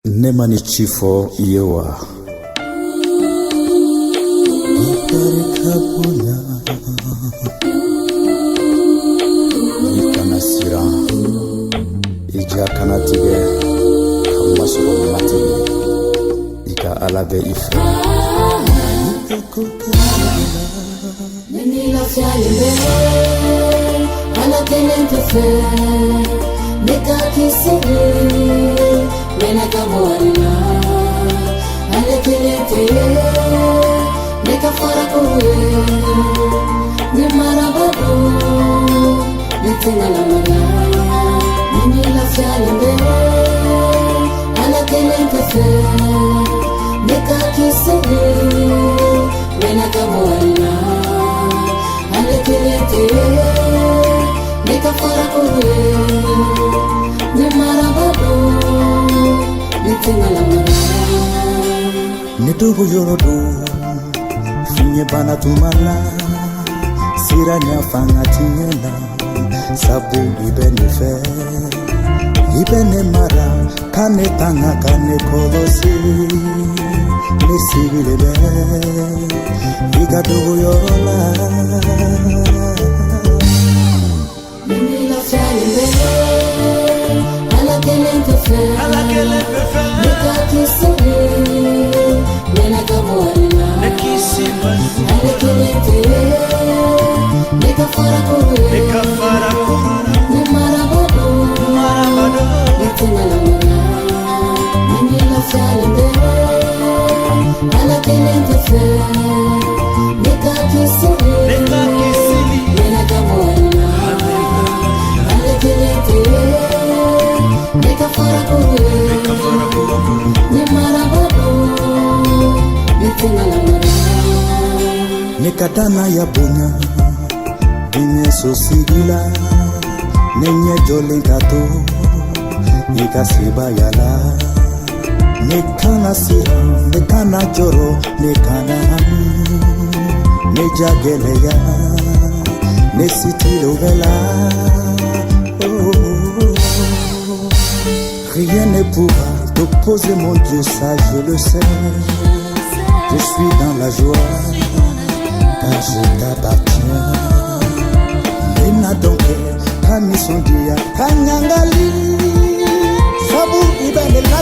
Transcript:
Nemani chifo yewa Ikarikabunya Ikanasira Ijakanatige Kamasuro mati Ika alabe ife Nini la fialimbe Ala kelente fe Neka kisiri Nena kabuarina Ale kelente Neka farakure Ni marabado Nitina la mara Nini la fialimbe Ala kelente fe Neka kisiri Nena kabuarina Ale kelente Neka farakure Ni marabado Nitina la mara Nitugu yorodu Finye bana tumala Sira nyafanga tinyela Sabu ibene fe Ibene mara Kane tanga kane kolosi Nisibile Iga dugu yorola Nini la fialimbe Ala kelente fe Neka kisiri Nena kabuarina Ale kelente Neka farakure Ni marabado Nitina la mara Nini la fialimbe Ala kelente fe Neka kisiri Nena kabuarina Ale kelente Neka farakure Ni marabado Nitina la mara Nekatana ya bunya Inye sosigila Nenye jolinkato Ikasiba yala Nekana sira Nekana joro Nekana Nejageleya Nesitilo vela Rien ne pourra t'opposer mon Dieu, ça je le sais. Je suis dans la joie, car je t'appartiens. Nena donke, kamisondia, kanyangali. Sabu ibane la